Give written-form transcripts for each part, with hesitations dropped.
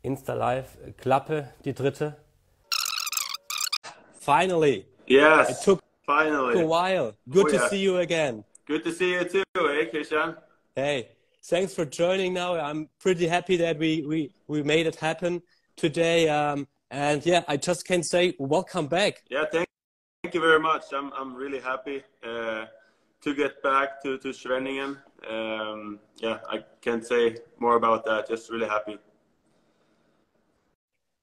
InstaLive, Klappe, die dritte. Finally. Yes, It took finally. a while. Good Oh, to yeah. see you again. Good to see you too, Christian? Hey, thanks for joining now. I'm pretty happy that we made it happen today. And yeah, I just can say welcome back. Yeah, thank you very much. I'm really happy to get back to Schwenningen. Yeah, I can't say more about that. Just really happy.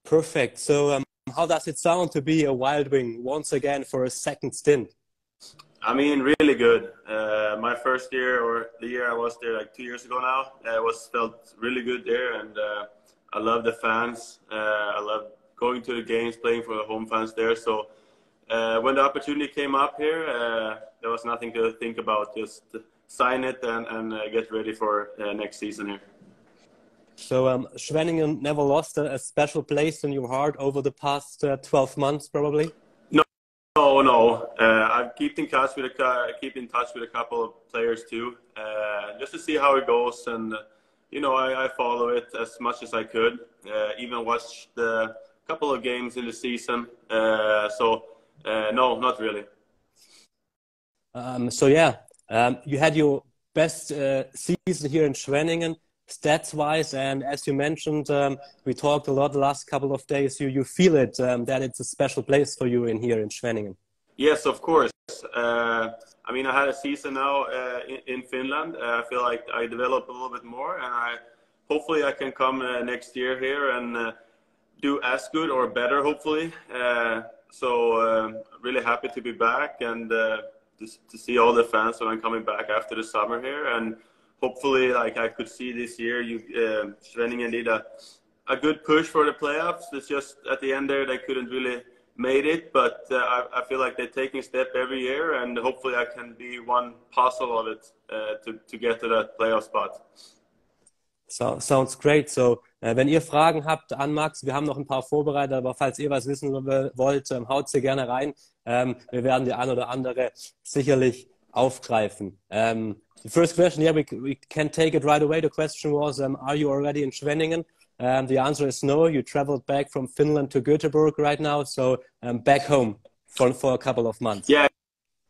Perfect. So how does it sound to be a Wild Wing once again for a second stint? I mean, really good. My first year, or the year I was there like 2 years ago now, felt really good there, and I love the fans. I love going to the games, playing for the home fans there. So when the opportunity came up here, there was nothing to think about. Just sign it and get ready for next season here. So Schwenningen never lost a special place in your heart over the past 12 months, probably? No. I keep in touch with a couple of players too, just to see how it goes. And you know, I follow it as much as I could. Even watched a couple of games in the season. No, not really. So yeah, you had your best season here in Schwenningen, stats-wise, and as you mentioned, we talked a lot the last couple of days. You feel it that it's a special place for you in here in Schwenningen. Yes, of course. I mean, I had a season now in Finland. I feel like I developed a little bit more, and hopefully I can come next year here and do as good or better, hopefully. Really happy to be back and to see all the fans when I'm coming back after the summer here. And hopefully, like I could see this year, Schwenningen did a good push for the playoffs. It's just at the end there, they couldn't really made it, but I feel like they're taking a step every year, and hopefully I can be one puzzle of it to get to that playoff spot. So, sounds great. So, wenn ihr Fragen habt an Max, wir haben noch ein paar vorbereitet, aber falls ihr was wissen wollt, haut sie gerne rein. Wir werden die ein oder andere sicherlich aufgreifen. The first question, yeah, we can take it right away. The question was, are you already in Schwenningen? The answer is no. You traveled back from Finland to Göteborg right now, so back home for a couple of months. Yeah,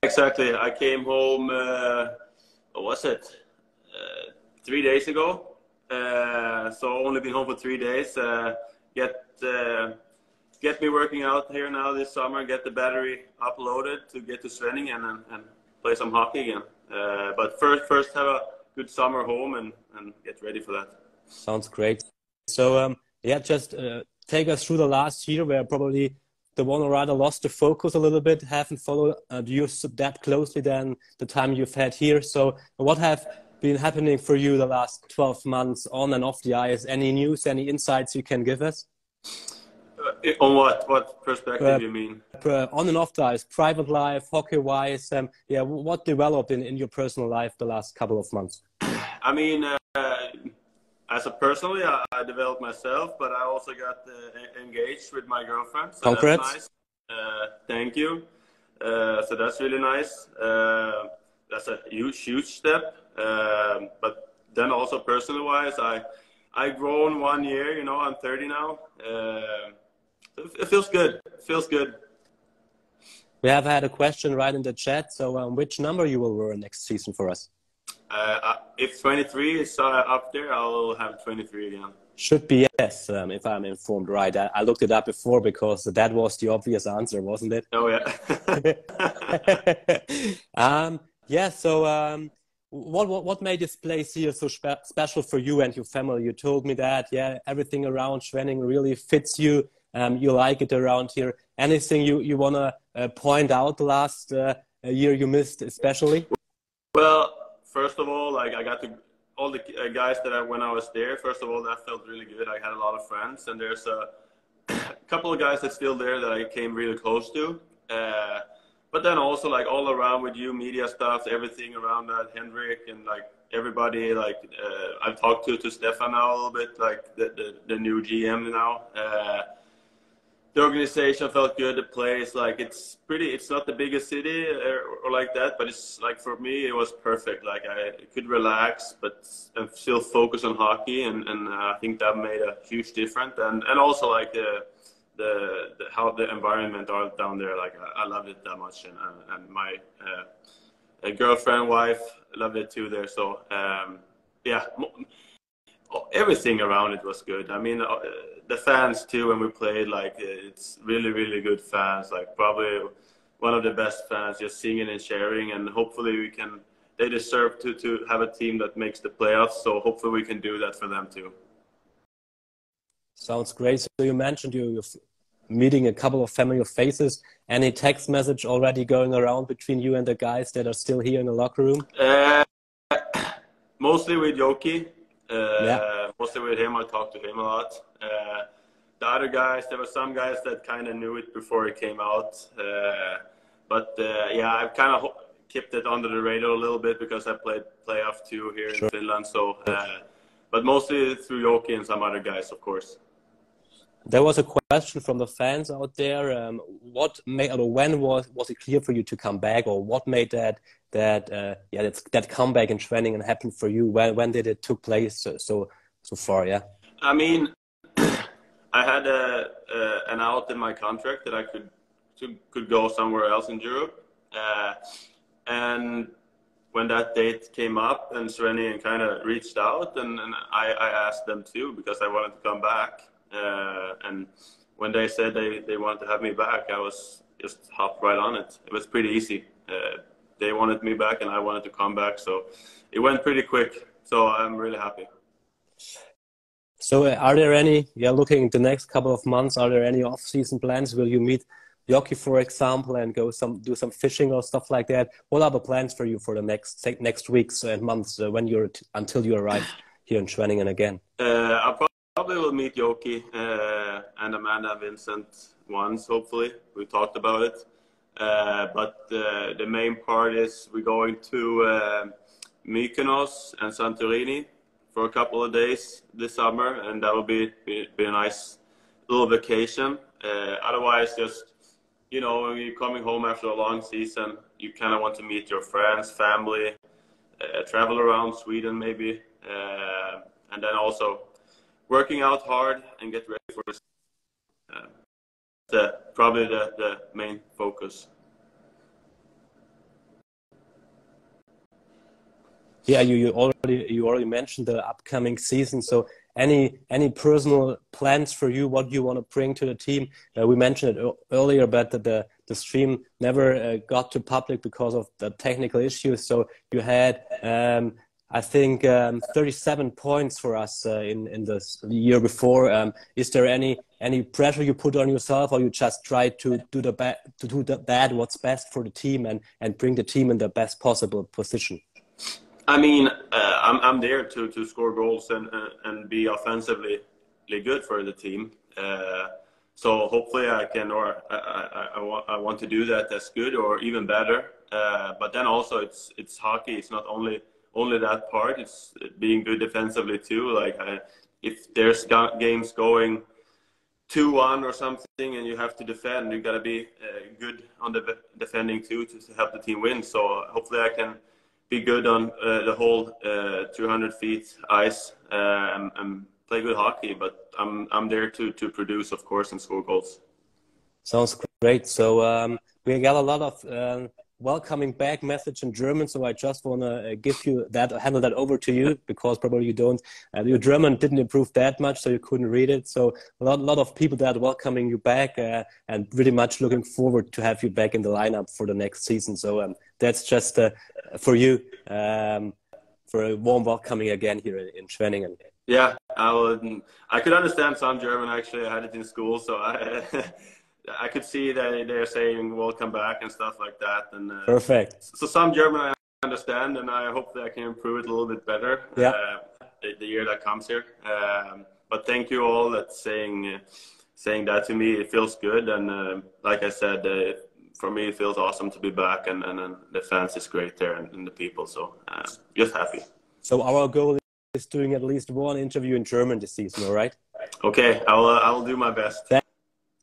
exactly. I came home, what was it, 3 days ago. So only been home for 3 days. Get me working out here now this summer, get the battery uploaded to get to Schwenningen and play some hockey again. But first have a good summer home and get ready for that. Sounds great. So, yeah, just take us through the last year where probably the one or other lost the focus a little bit, haven't followed you that closely than the time you've had here. So what have been happening for you the last 12 months on and off the ice? Any news, any insights you can give us? On what perspective you mean? On and off the ice, private life, hockey-wise. Yeah, what developed in your personal life the last couple of months? I mean, as a personally, I developed myself, but I also got engaged with my girlfriend. So Congrats. That's nice. Thank you. So that's really nice. That's a huge step. But then also personally wise, I grown 1 year. You know, I'm 30 now. It feels good. It feels good. We have had a question right in the chat. So which number you will wear next season for us? If 23 is up there, I'll have 23 again. Should be yes, if I'm informed right. I looked it up before because that was the obvious answer, wasn't it? Oh, yeah. Yeah, so what made this place here so special for you and your family? You told me that, yeah, everything around Schwenningen really fits you. You like it around here. Anything you want to point out the last year you missed especially? Well, first of all, like I got to all the guys when I was there. First of all, that felt really good. I had a lot of friends, and there's a couple of guys that's still there that I came really close to. But then also like all around with you, media stuff, everything around that, Henrik and like everybody. Like I've talked to Stefan now a little bit, like the new GM now. the organization felt good. The place, like it's not the biggest city or like that, but it's like for me it was perfect. Like I could relax, but and still focus on hockey, and I think that made a huge difference. And also like the how the environment are down there. Like I loved it that much, and my girlfriend, wife loved it too there. So yeah. Everything around it was good. I mean, the fans too. When we played, like it's really, really good fans. Like probably one of the best fans, just singing and sharing. And hopefully we can. They deserve to have a team that makes the playoffs. So hopefully we can do that for them too. Sounds great. So you mentioned you're meeting a couple of familiar faces. Any text message already going around between you and the guys that are still here in the locker room? Mostly with Yoki. Yeah. Mostly with him, I talked to him a lot. The other guys, there were some guys that kind of knew it before it came out. But yeah, I've kind of kept it under the radar a little bit because I played playoff too here in Finland. So, but mostly through Yoki and some other guys, of course. There was a question from the fans out there. What made, or when was it clear for you to come back, or what made that comeback in training and happen for you? When did it took place so far? Yeah. I mean, I had an out in my contract that I could go somewhere else in Europe, and when that date came up and Svenny kind of reached out, and I asked them too because I wanted to come back. And when they said they wanted to have me back, I was just hopped right on it. It was pretty easy. They wanted me back and I wanted to come back. So it went pretty quick. So I'm really happy. So are there any, looking at the next couple of months, are there any off-season plans? Will you meet Yoki, for example, and do some fishing or stuff like that? What are the plans for you for the next weeks and months until you arrive here in Schwenningen again? I probably will meet Yoki and Amanda and Vincent once, hopefully. We talked about it. But the main part is we're going to Mykonos and Santorini for a couple of days this summer, and that will be a nice little vacation. Otherwise, just, you know, when you're coming home after a long season, you kind of want to meet your friends, family, travel around Sweden maybe, and then also working out hard and get ready for this. Probably the main focus. Yeah, you already mentioned the upcoming season. So any personal plans for you? What you want to bring to the team? We mentioned it earlier, but the stream never got to public because of the technical issues. So you had I think 37 points for us in the year before. Is there any pressure you put on yourself, or you just try to do what's best for the team and bring the team in the best possible position? I mean, I'm there to score goals and be offensively good for the team. So hopefully I can, or I want to do that as good or even better. But then also it's hockey. It's not only that part. It's being good defensively too. Like if there's games going 2-1 or something and you have to defend, you got to be good on the defending too to help the team win. So hopefully I can be good on the whole 200 feet ice and play good hockey. But I'm there to produce, of course, and score goals. Sounds great. So we got a lot of welcoming back message in German, so I just want to handle that over to you, because probably you don't, your German didn't improve that much, so you couldn't read it. So a lot of people that are welcoming you back and really much looking forward to have you back in the lineup for the next season. So that's just for you, for a warm welcoming again here in Schwenningen. Yeah, I could understand some German. Actually, I had it in school, so I could see that they're saying welcome back and stuff like that. And perfect. So some German I understand, and I hope that I can improve it a little bit better the year that comes here. But thank you all that's saying that to me. It feels good, and like I said, for me it feels awesome to be back, and the fans is great there, and the people. So just happy. So our goal is doing at least one interview in German this season. All right? Okay, I will do my best.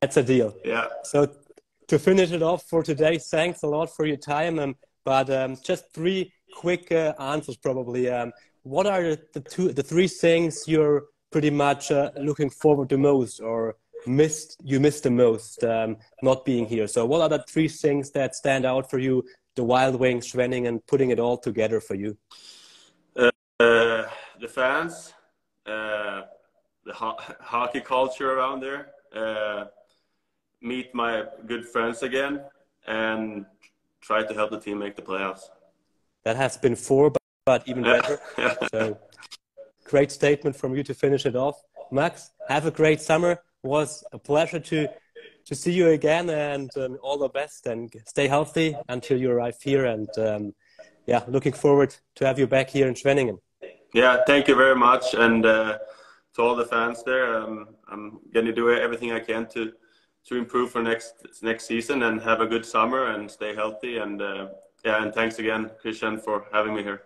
That's a deal. Yeah. So to finish it off for today, thanks a lot for your time. But just three quick answers probably. What are the three things you're pretty much looking forward to most, or missed the most not being here? So what are the three things that stand out for you, the Wild Wings, Schwenningen, and putting it all together for you? The fans, the hockey culture around there, meet my good friends again, and try to help the team make the playoffs. That has been four, but even better. Yeah. So great statement from you to finish it off. Max, have a great summer. It was a pleasure to see you again, and all the best, and stay healthy until you arrive here. And yeah, looking forward to have you back here in Schwenningen. Yeah, thank you very much, and to all the fans there, I'm going to do everything I can to improve for next season, and have a good summer and stay healthy. And yeah, and thanks again, Christian, for having me here.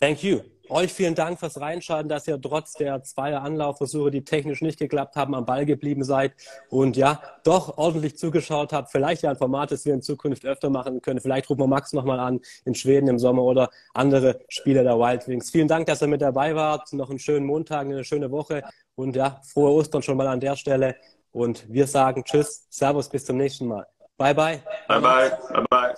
Thank you. Euch vielen Dank fürs Reinschalten, dass ihr trotz der 2 Anlaufversuche, die technisch nicht geklappt haben, am Ball geblieben seid und ja, doch ordentlich zugeschaut habt. Vielleicht ja ein Format, das wir in Zukunft öfter machen können. Vielleicht rufen wir Max nochmal an in Schweden im Sommer oder andere Spieler der Wild Wings. Vielen Dank, dass ihr mit dabei wart. Noch einen schönen Montag, eine schöne Woche und ja, frohe Ostern schon mal an der Stelle. Und wir sagen Tschüss, Servus, bis zum nächsten Mal. Bye, bye. Bye, bye. Bye, bye.